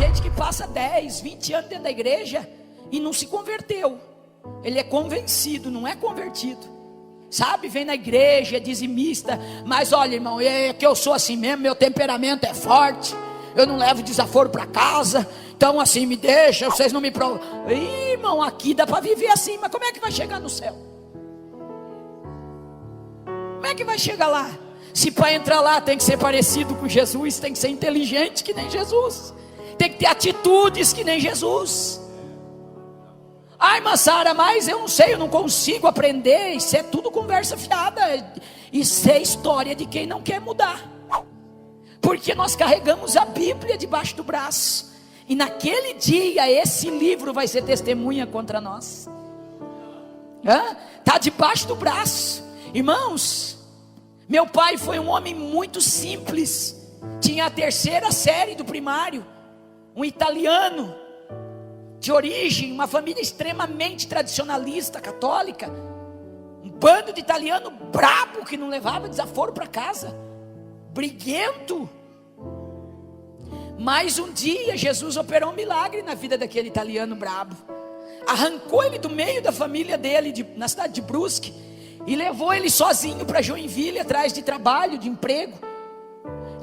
gente que passa 10, 20 anos dentro da igreja e não se converteu. Ele é convencido, não é convertido. Sabe, vem na igreja, é dizimista, mas olha, irmão, é que eu sou assim mesmo, meu temperamento é forte, eu não levo desaforo para casa, então assim, me deixa, vocês não me provam. Irmão, aqui dá para viver assim, mas como é que vai chegar no céu? Como é que vai chegar lá? Se para entrar lá tem que ser parecido com Jesus, tem que ser inteligente que nem Jesus, tem que ter atitudes que nem Jesus. Ai, mas Sara, mas eu não sei, eu não consigo aprender. Isso é tudo conversa fiada. Isso é história de quem não quer mudar. Porque nós carregamos a Bíblia debaixo do braço, e naquele dia esse livro vai ser testemunha contra nós. Está debaixo do braço. Irmãos, meu pai foi um homem muito simples. Tinha a 3ª série do primário. Um italiano de origem, uma família extremamente tradicionalista, católica. Um bando de italiano brabo que não levava desaforo para casa, briguento. Mas um dia Jesus operou um milagre na vida daquele italiano brabo. Arrancou ele do meio da família dele, na cidade de Brusque, e levou ele sozinho para Joinville, atrás de trabalho, de emprego.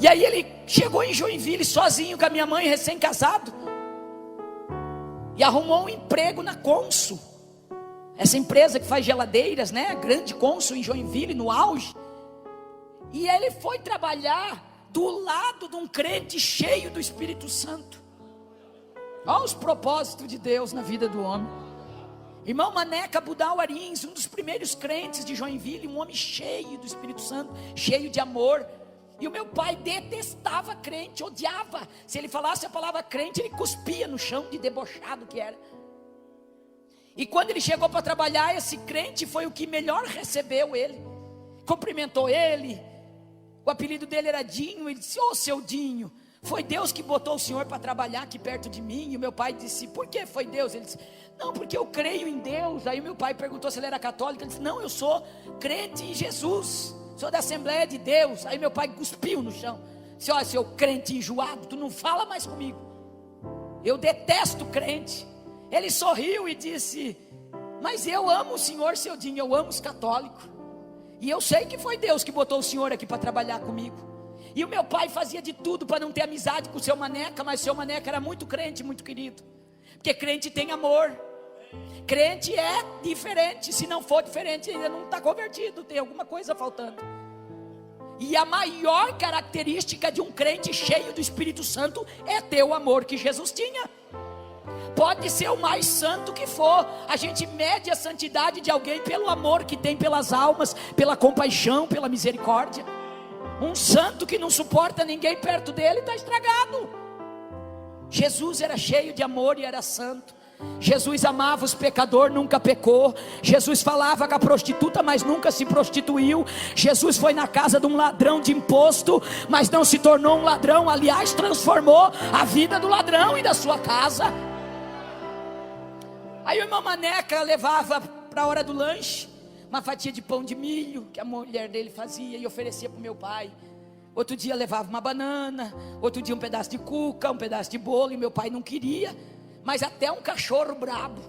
E aí ele chegou em Joinville sozinho com a minha mãe, recém-casado, e arrumou um emprego na Consul, essa empresa que faz geladeiras, né? A grande Consul em Joinville, no auge. E ele foi trabalhar do lado de um crente cheio do Espírito Santo. Olha os propósitos de Deus na vida do homem. Irmão Maneca Budal Arins, um dos primeiros crentes de Joinville, um homem cheio do Espírito Santo, cheio de amor. E o meu pai detestava crente, odiava. Se ele falasse a palavra crente, ele cuspia no chão, de debochado que era. E quando ele chegou para trabalhar, esse crente foi o que melhor recebeu ele, cumprimentou ele. O apelido dele era Dinho. Ele disse: ô seu Dinho, foi Deus que botou o senhor para trabalhar aqui perto de mim. E o meu pai disse: por que foi Deus? Ele disse: não, porque eu creio em Deus. Aí o meu pai perguntou se ele era católico. Ele disse: não, eu sou crente em Jesus, sou da Assembleia de Deus. Aí meu pai cuspiu no chão, disse: olha, seu crente enjoado, tu não fala mais comigo, eu detesto crente. Ele sorriu e disse: mas eu amo o senhor, seu Dinho, eu amo os católicos, e eu sei que foi Deus que botou o senhor aqui para trabalhar comigo. E o meu pai fazia de tudo para não ter amizade com o seu Maneca, mas o seu Maneca era muito crente, muito querido, porque crente tem amor. Crente é diferente. Se não for diferente, ainda não está convertido, tem alguma coisa faltando. E a maior característica de um crente cheio do Espírito Santo é ter o amor que Jesus tinha. Pode ser o mais santo que for, a gente mede a santidade de alguém pelo amor que tem pelas almas, pela compaixão, pela misericórdia. Um santo que não suporta ninguém perto dele está estragado. Jesus era cheio de amor e era santo. Jesus amava os pecadores, nunca pecou. Jesus falava com a prostituta, mas nunca se prostituiu. Jesus foi na casa de um ladrão de imposto, mas não se tornou um ladrão. Aliás, transformou a vida do ladrão e da sua casa. Aí o irmão Maneca levava para a hora do lanche uma fatia de pão de milho que a mulher dele fazia e oferecia para o meu pai. Outro dia levava uma banana, outro dia um pedaço de cuca, um pedaço de bolo, e meu pai não queria. Mas até um cachorro brabo,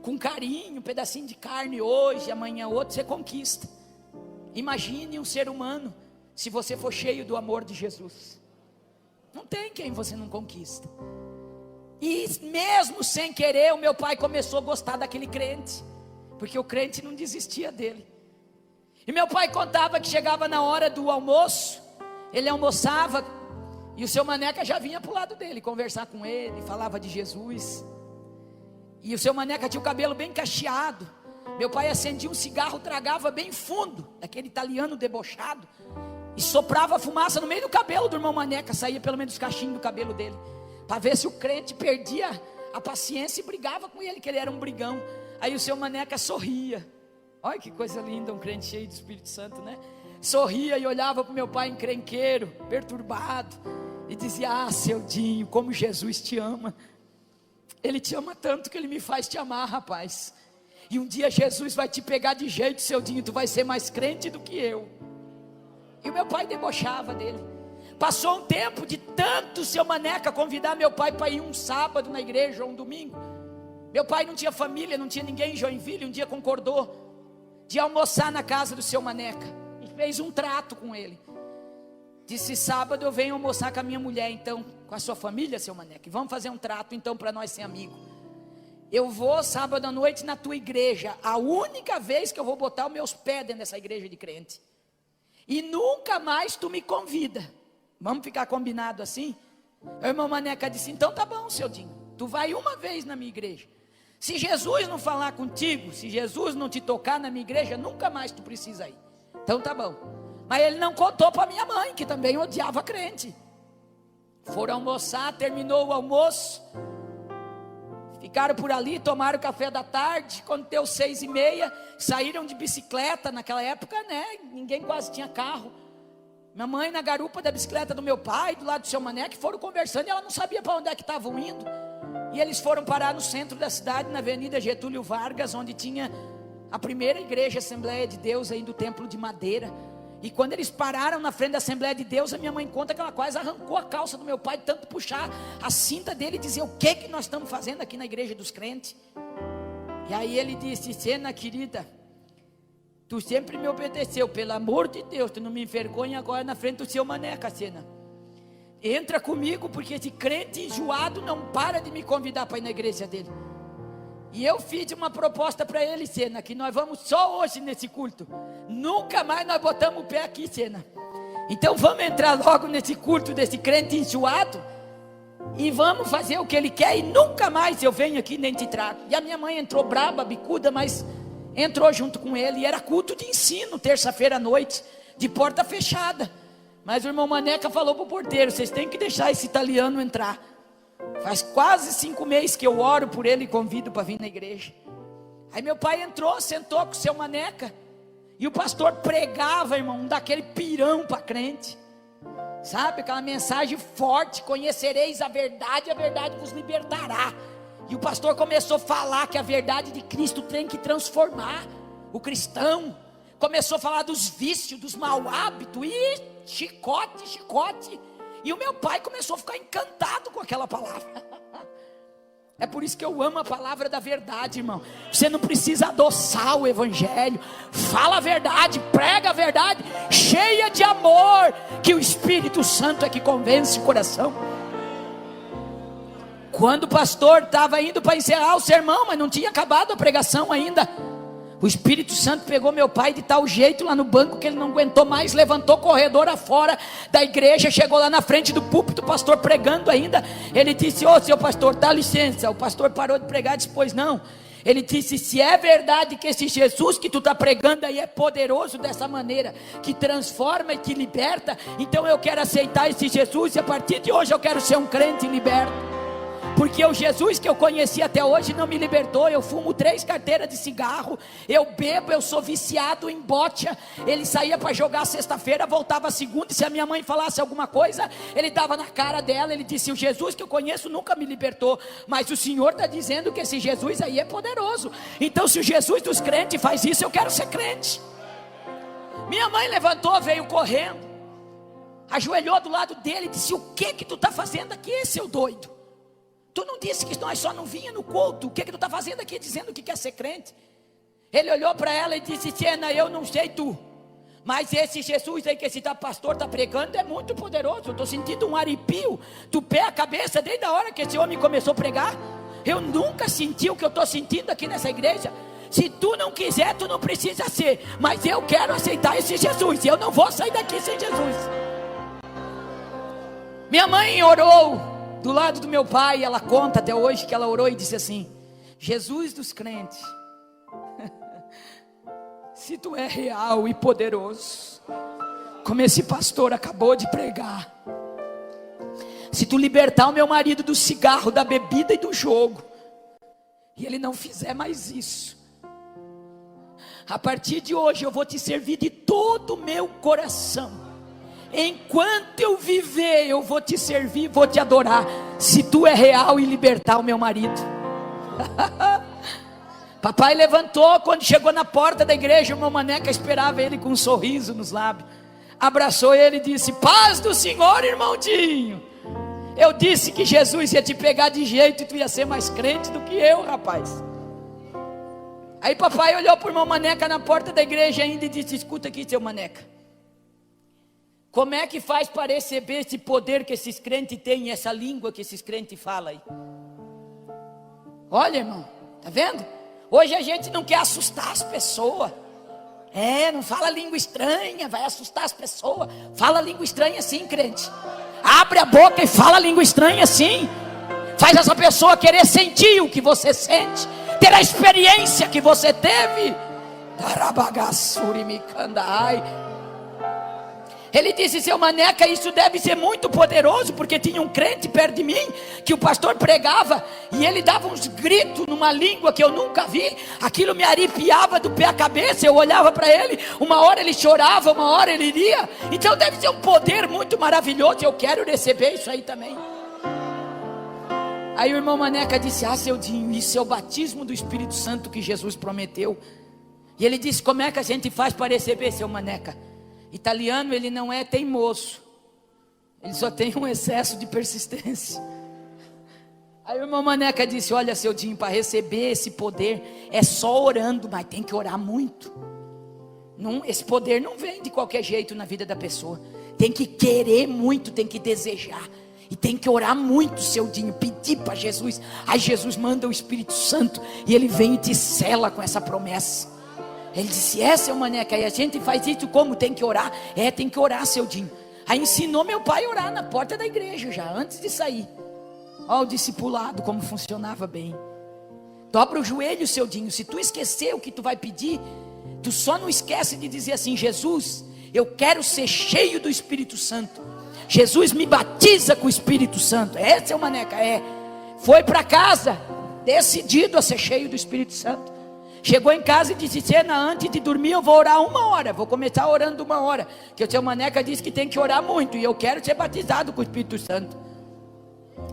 com carinho, um pedacinho de carne hoje, amanhã outro, você conquista. Imagine um ser humano, se você for cheio do amor de Jesus. Não tem quem você não conquista. E mesmo sem querer, o meu pai começou a gostar daquele crente, porque o crente não desistia dele. E meu pai contava que chegava na hora do almoço, ele almoçava, e o seu Maneca já vinha para o lado dele, conversar com ele, falava de Jesus. E o seu Maneca tinha o cabelo bem cacheado. Meu pai acendia um cigarro, tragava bem fundo, daquele italiano debochado, e soprava fumaça no meio do cabelo do irmão Maneca, saía pelo menos os cachinhos do cabelo dele, para ver se o crente perdia a paciência e brigava com ele, que ele era um brigão. Aí o seu Maneca sorria. Olha que coisa linda, um crente cheio do Espírito Santo, né? Sorria e olhava para o meu pai encrenqueiro, perturbado, e dizia: ah, seu Dinho, como Jesus te ama. Ele te ama tanto que ele me faz te amar, rapaz. E um dia Jesus vai te pegar de jeito, seu Dinho, tu vai ser mais crente do que eu. E o meu pai debochava dele. Passou um tempo de tanto seu Maneca convidar meu pai para ir um sábado na igreja ou um domingo. Meu pai não tinha família, não tinha ninguém em Joinville. Um dia concordou de almoçar na casa do seu Maneca e fez um trato com ele. Disse: sábado eu venho almoçar com a minha mulher, então, com a sua família, seu Maneca, e vamos fazer um trato então para nós ser amigos. Eu vou sábado à noite na tua igreja, a única vez que eu vou botar os meus pés dentro dessa igreja de crente, e nunca mais tu me convida. Vamos ficar combinado assim? O irmão Maneca disse: então tá bom, seu Dinho, tu vai uma vez na minha igreja. Se Jesus não falar contigo, se Jesus não te tocar na minha igreja, nunca mais tu precisa ir. Então tá bom. Mas ele não contou para minha mãe, que também odiava crente. Foram almoçar, terminou o almoço, ficaram por ali, tomaram café da tarde. Quando deu 6h30, saíram de bicicleta. Naquela época, né, ninguém quase tinha carro. Minha mãe na garupa da bicicleta do meu pai, do lado do seu Mané, que foram conversando, e ela não sabia para onde é que estavam indo. E eles foram parar no centro da cidade, na Avenida Getúlio Vargas, onde tinha a primeira igreja Assembleia de Deus, aí do Templo de Madeira. E quando eles pararam na frente da Assembleia de Deus, a minha mãe conta que ela quase arrancou a calça do meu pai, de tanto puxar a cinta dele e dizer: o que nós estamos fazendo aqui na igreja dos crentes? E aí ele disse: Sena querida, tu sempre me obedeceu, pelo amor de Deus, tu não me envergonha agora na frente do seu Maneca, Sena. Entra comigo, porque esse crente enjoado não para de me convidar para ir na igreja dele. E eu fiz uma proposta para ele, Sena, que nós vamos só hoje nesse culto. Nunca mais nós botamos o pé aqui, Sena. Então vamos entrar logo nesse culto desse crente enjoado e vamos fazer o que ele quer, e nunca mais eu venho aqui nem te trago. E a minha mãe entrou braba, bicuda, mas entrou junto com ele. E era culto de ensino, terça-feira à noite, de porta fechada. Mas o irmão Maneca falou para o porteiro: vocês têm que deixar esse italiano entrar. Faz quase 5 meses que eu oro por ele e convido para vir na igreja. Aí meu pai entrou, sentou com o seu Maneca, e o pastor pregava, irmão, daquele pirão para crente, sabe, aquela mensagem forte: conhecereis a verdade vos libertará. E o pastor começou a falar que a verdade de Cristo tem que transformar o cristão. Começou a falar dos vícios, dos mau hábitos, e chicote. E o meu pai começou a ficar encantado com aquela palavra. É por isso que eu amo a palavra da verdade, irmão. Você não precisa adoçar o evangelho. Fala a verdade, prega a verdade, cheia de amor, que o Espírito Santo é que convence o coração. Quando o pastor estava indo para encerrar o sermão, mas não tinha acabado a pregação ainda, o Espírito Santo pegou meu pai de tal jeito lá no banco que ele não aguentou mais, levantou corredor afora da igreja, chegou lá na frente do púlpito, o pastor pregando ainda. Ele disse: ô seu pastor, dá licença. O pastor parou de pregar e disse: pois não. Ele disse: se é verdade que esse Jesus que tu está pregando aí é poderoso dessa maneira, que transforma e que liberta, então eu quero aceitar esse Jesus, e a partir de hoje eu quero ser um crente liberto. Porque o Jesus que eu conheci até hoje não me libertou. Eu fumo 3 carteiras de cigarro, eu bebo, eu sou viciado em bocha. Ele saía para jogar sexta-feira, voltava segunda, e se a minha mãe falasse alguma coisa, ele dava na cara dela. Ele disse: o Jesus que eu conheço nunca me libertou, mas o Senhor está dizendo que esse Jesus aí é poderoso. Então se o Jesus dos crentes faz isso, eu quero ser crente. Minha mãe levantou, veio correndo, ajoelhou do lado dele e disse: o que tu está fazendo aqui, seu doido? Tu não disse que nós só não vinha no culto? O que tu está fazendo aqui dizendo que quer ser crente? Ele olhou para ela e disse: Sena, eu não sei tu, mas esse Jesus aí que esse pastor está pregando é muito poderoso. Eu estou sentindo um arrepio do pé à cabeça desde a hora que esse homem começou a pregar. Eu nunca senti o que eu estou sentindo aqui nessa igreja. Se tu não quiser, tu não precisa ser, mas eu quero aceitar esse Jesus, e eu não vou sair daqui sem Jesus. Minha mãe orou do lado do meu pai, ela conta até hoje que ela orou e disse assim: Jesus dos crentes, se tu é real e poderoso, como esse pastor acabou de pregar, se tu libertar o meu marido do cigarro, da bebida e do jogo, e ele não fizer mais isso, a partir de hoje eu vou te servir de todo o meu coração. Enquanto eu viver, eu vou te servir, vou te adorar, se tu é real e libertar o meu marido. Papai levantou, quando chegou na porta da igreja, o irmão Maneca esperava ele com um sorriso nos lábios. abraçou ele e disse: paz do Senhor, irmão Dinho. Eu disse que Jesus ia te pegar de jeito e tu ia ser mais crente do que eu, rapaz. Aí papai olhou para o irmão Maneca na porta da igreja ainda e disse: escuta aqui, seu Maneca, como é que faz para receber esse poder que esses crentes têm, essa língua que esses crentes falam aí? Olha, irmão, tá vendo? Hoje a gente não quer assustar as pessoas. Não fala língua estranha, vai assustar as pessoas. Fala língua estranha sim, crente. Abre a boca e fala língua estranha sim. Faz essa pessoa querer sentir o que você sente, ter a experiência que você teve. Ele disse: seu Maneca, isso deve ser muito poderoso, porque tinha um crente perto de mim, que o pastor pregava, e ele dava uns gritos numa língua que eu nunca vi. Aquilo me arrepiava do pé à cabeça. Eu olhava para ele, uma hora ele chorava, uma hora ele iria. Então deve ser um poder muito maravilhoso. Eu quero receber isso aí também. Aí o irmão Maneca disse: seu Dinho, isso é o batismo do Espírito Santo que Jesus prometeu. E ele disse: como é que a gente faz para receber, seu Maneca? Italiano, ele não é teimoso, ele só tem um excesso de persistência. Aí o irmão Maneca disse: olha, seu Dinho, para receber esse poder é só orando, mas tem que orar muito. Esse poder não vem de qualquer jeito na vida da pessoa. Tem que querer muito, tem que desejar. E tem que orar muito, seu Dinho, pedir para Jesus. Aí Jesus manda o Espírito Santo e ele vem e te sela com essa promessa. Ele disse: seu Maneca, e a gente faz isso como? Tem que orar? Tem que orar, seu Dinho. Aí ensinou meu pai a orar na porta da igreja já, antes de sair. Olha o discipulado, como funcionava bem. Dobra o joelho, seu Dinho. Se tu esquecer o que tu vai pedir, tu só não esquece de dizer assim: Jesus, eu quero ser cheio do Espírito Santo. Jesus, me batiza com o Espírito Santo. Seu Maneca, foi para casa decidido a ser cheio do Espírito Santo. Chegou em casa e disse: Sena, antes de dormir eu vou orar 1 hora. Vou começar orando 1 hora. Que o seu Maneca disse que tem que orar muito, e eu quero ser batizado com o Espírito Santo.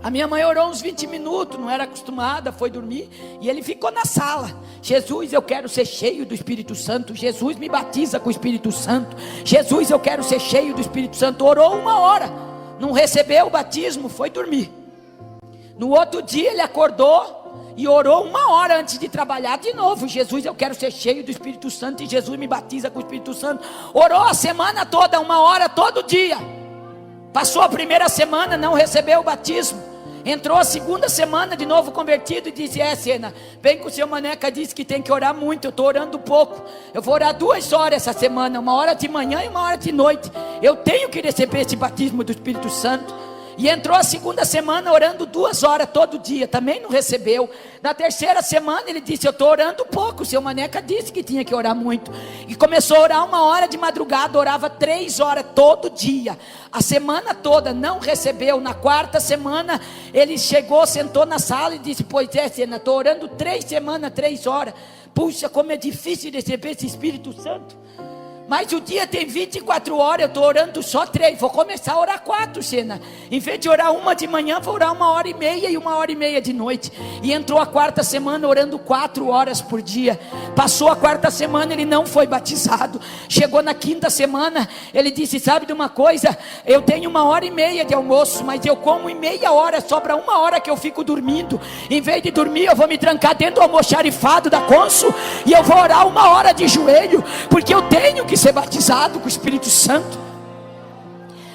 A minha mãe orou uns 20 minutos, não era acostumada, foi dormir. E ele ficou na sala: Jesus, eu quero ser cheio do Espírito Santo. Jesus, me batiza com o Espírito Santo. Jesus, eu quero ser cheio do Espírito Santo. Orou 1 hora, não recebeu o batismo, foi dormir. No outro dia ele acordou e orou 1 hora antes de trabalhar de novo: Jesus, eu quero ser cheio do Espírito Santo. E Jesus, me batiza com o Espírito Santo. Orou a semana toda, 1 hora todo dia. Passou a primeira semana, não recebeu o batismo. Entrou a segunda semana, de novo convertido, e disse: Sena, bem que o seu Maneca disse que tem que orar muito, eu estou orando pouco. Eu vou orar 2 horas essa semana, 1 hora de manhã e 1 hora de noite. Eu tenho que receber esse batismo do Espírito Santo. E entrou a segunda semana orando 2 horas todo dia, também não recebeu. Na terceira semana ele disse: eu estou orando pouco, o seu Maneca disse que tinha que orar muito. E começou a orar 1 hora de madrugada, orava 3 horas todo dia, a semana toda, não recebeu. Na 4ª semana ele chegou, sentou na sala e disse: pois Sena, estou orando 3 semanas, 3 horas. Puxa, como é difícil receber esse Espírito Santo. Mas o dia tem 24 horas, eu estou orando só 3, vou começar a orar 4, Sena. Em vez de orar 1 de manhã, vou orar 1h30 e 1h30 de noite. E entrou a 4ª semana orando 4 horas por dia. Passou a 4ª semana, ele não foi batizado. Chegou na 5ª semana, ele disse: sabe de uma coisa, eu tenho 1h30 de almoço, mas eu como em meia hora, sobra 1 hora que eu fico dormindo. Em vez de dormir, eu vou me trancar dentro do almoxarifado da Consul, e eu vou orar 1 hora de joelho, porque eu tenho que ser batizado com o Espírito Santo.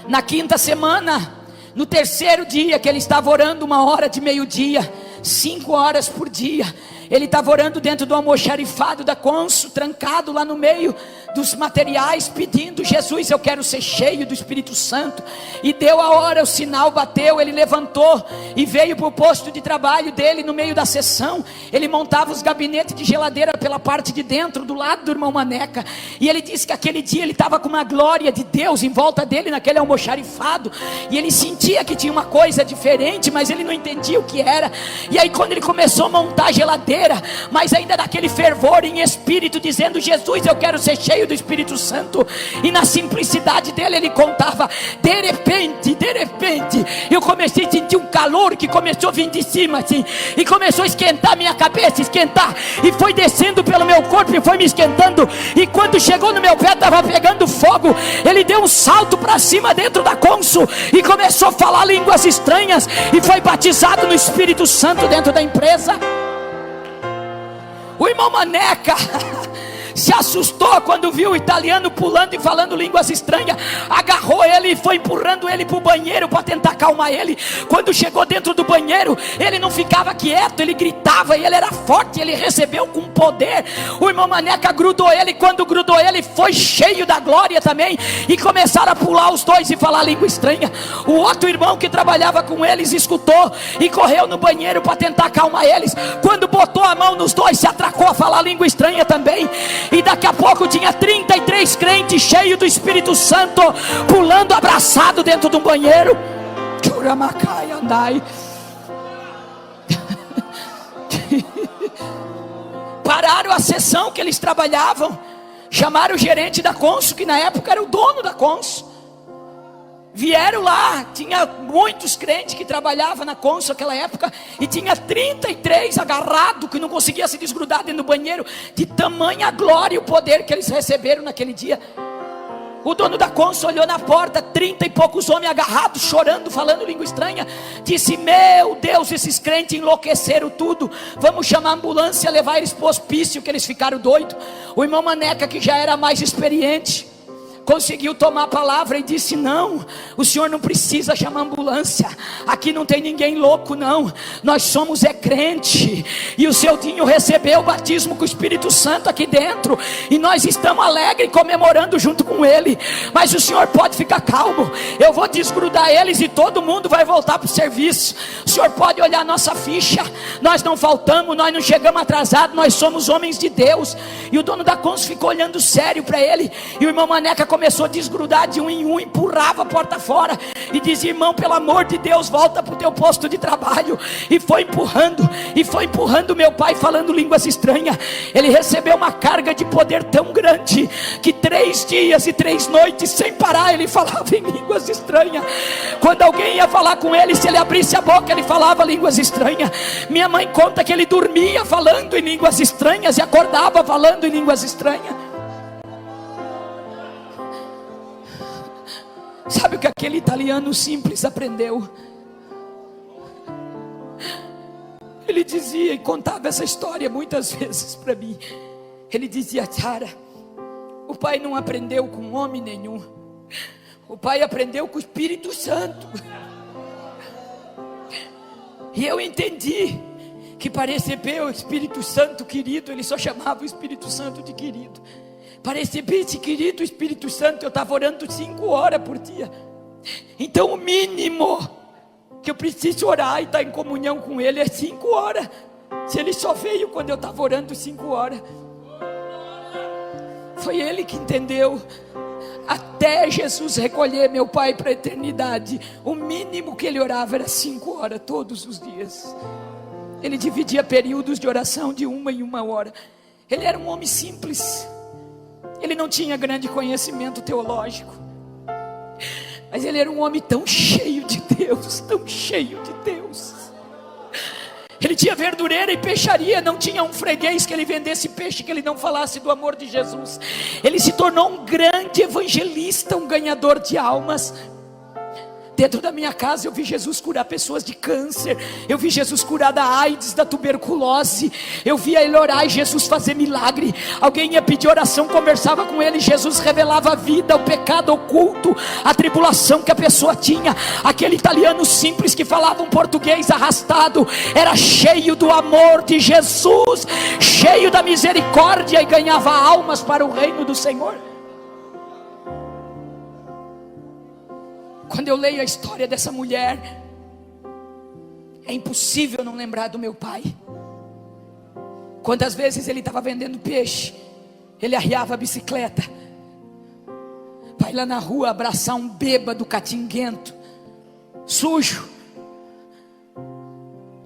Na 5ª semana, no 3º dia que ele estava orando 1 hora de meio-dia, 5 horas por dia, ele estava orando dentro do almoxarifado da Consul, trancado lá no meio dos materiais, pedindo: Jesus, eu quero ser cheio do Espírito Santo. E deu a hora, o sinal bateu, ele levantou e veio para o posto de trabalho dele. No meio da sessão, ele montava os gabinetes de geladeira pela parte de dentro, do lado do irmão Maneca. E ele disse que aquele dia ele estava com uma glória de Deus em volta dele, naquele almoxarifado, e ele sentia que tinha uma coisa diferente, mas ele não entendia o que era. E aí quando ele começou a montar a geladeira, mas ainda daquele fervor em espírito, dizendo: Jesus, eu quero ser cheio do Espírito Santo, e na simplicidade dele ele contava: de repente, eu comecei a sentir um calor que começou a vir de cima assim, e começou a esquentar minha cabeça, esquentar, e foi descendo pelo meu corpo e foi me esquentando, e quando chegou no meu pé estava pegando fogo. Ele deu um salto para cima dentro da Consul e começou a falar línguas estranhas, e foi batizado no Espírito Santo dentro da empresa. O irmão Maneca se assustou quando viu o italiano pulando e falando línguas estranhas, agarrou ele e foi empurrando ele para o banheiro para tentar acalmar ele. Quando chegou dentro do banheiro, ele não ficava quieto, ele gritava, e ele era forte, ele recebeu com poder. O irmão Maneca grudou ele, quando grudou ele, foi cheio da glória também, e começaram a pular os dois e falar língua estranha. O outro irmão que trabalhava com eles escutou e correu no banheiro para tentar acalmar eles. Quando botou a mão nos dois, se atracou a falar língua estranha também. E daqui a pouco tinha 33 crentes cheios do Espírito Santo, pulando abraçado dentro de um banheiro. Pararam a sessão que eles trabalhavam, chamaram o gerente da Consul, que na época era o dono da Consul. Vieram lá, tinha muitos crentes que trabalhavam na Consul naquela época, e tinha 33 agarrados, que não conseguia se desgrudar dentro do banheiro, de tamanha glória e o poder que eles receberam naquele dia. O dono da Consul olhou na porta, 30 e poucos homens agarrados, chorando, falando língua estranha. Disse: meu Deus, esses crentes enlouqueceram tudo, vamos chamar a ambulância, levar eles para o hospício, que eles ficaram doidos. O irmão Maneca, que já era mais experiente, conseguiu tomar a palavra e disse: não, o senhor não precisa chamar ambulância, aqui não tem ninguém louco não, nós somos crente, e o seu Dinho recebeu o batismo com o Espírito Santo aqui dentro, e nós estamos alegres comemorando junto com ele. Mas o senhor pode ficar calmo, eu vou desgrudar eles e todo mundo vai voltar para o serviço. O senhor pode olhar nossa ficha, nós não faltamos, nós não chegamos atrasados, nós somos homens de Deus. E o dono da Consul ficou olhando sério para ele, e o irmão Maneca começou a desgrudar de um em um, empurrava a porta fora e dizia: irmão, pelo amor de Deus, volta para o teu posto de trabalho. E foi empurrando meu pai, falando línguas estranhas. Ele recebeu uma carga de poder tão grande, que 3 dias e 3 noites sem parar ele falava em línguas estranhas. Quando alguém ia falar com ele, se ele abrisse a boca, ele falava línguas estranhas. Minha mãe conta que ele dormia falando em línguas estranhas e acordava falando em línguas estranhas. Sabe o que aquele italiano simples aprendeu? Ele dizia e contava essa história muitas vezes para mim. Ele dizia: Sara, o pai não aprendeu com homem nenhum, o pai aprendeu com o Espírito Santo. E eu entendi que para receber o Espírito Santo querido, ele só chamava o Espírito Santo de querido. Para receber esse querido Espírito Santo, eu estava orando 5 horas por dia. Então o mínimo que eu preciso orar e estar em comunhão com ele é 5 horas. Se ele só veio quando eu estava orando 5 horas. Foi ele que entendeu. Até Jesus recolher meu pai para a eternidade, o mínimo que ele orava era 5 horas todos os dias. Ele dividia períodos de oração de 1 em 1 hora. Ele era um homem simples. Ele não tinha grande conhecimento teológico, mas ele era um homem tão cheio de Deus, tão cheio de Deus. Ele tinha verdureira e peixaria, não tinha um freguês que ele vendesse peixe que ele não falasse do amor de Jesus. Ele se tornou um grande evangelista, um ganhador de almas. Dentro da minha casa eu vi Jesus curar pessoas de câncer, eu vi Jesus curar da AIDS, da tuberculose, eu via ele orar e Jesus fazer milagre. Alguém ia pedir oração, conversava com ele, Jesus revelava a vida, o pecado oculto, a tribulação que a pessoa tinha. Aquele italiano simples que falava um português arrastado, era cheio do amor de Jesus, cheio da misericórdia, e ganhava almas para o reino do Senhor. Quando eu leio a história dessa mulher, é impossível não lembrar do meu pai. Quantas vezes ele estava vendendo peixe, ele arriava a bicicleta, vai lá na rua abraçar um bêbado catinguento, sujo,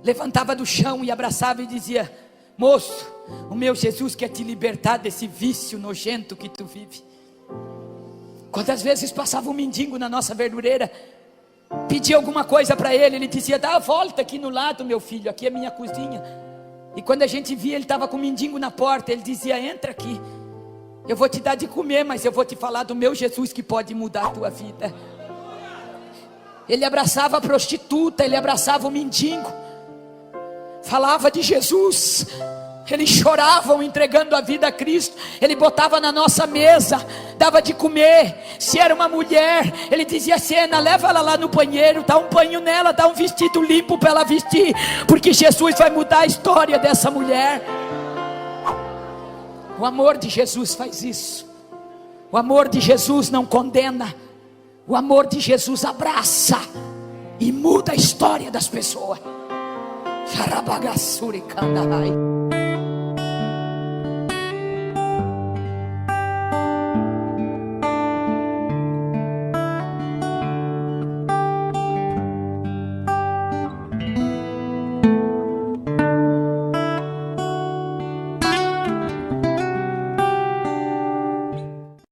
levantava do chão e abraçava e dizia: Moço, o meu Jesus quer te libertar desse vício nojento que tu vive. Quantas vezes passava um mendigo na nossa verdureira, pedia alguma coisa para ele, ele dizia: dá a volta aqui no lado, meu filho, aqui é minha cozinha. E quando a gente via, ele estava com o mendigo na porta, ele dizia: entra aqui, eu vou te dar de comer, mas eu vou te falar do meu Jesus que pode mudar a tua vida. Ele abraçava a prostituta, ele abraçava o mendigo, falava de Jesus. Eles choravam entregando a vida a Cristo. Ele botava na nossa mesa, dava de comer. Se era uma mulher, ele dizia: Sena, leva ela lá no banheiro, dá um banho nela, dá um vestido limpo para ela vestir, porque Jesus vai mudar a história dessa mulher. O amor de Jesus faz isso. O amor de Jesus não condena. O amor de Jesus abraça e muda a história das pessoas. Xarabagassuri Kandahai.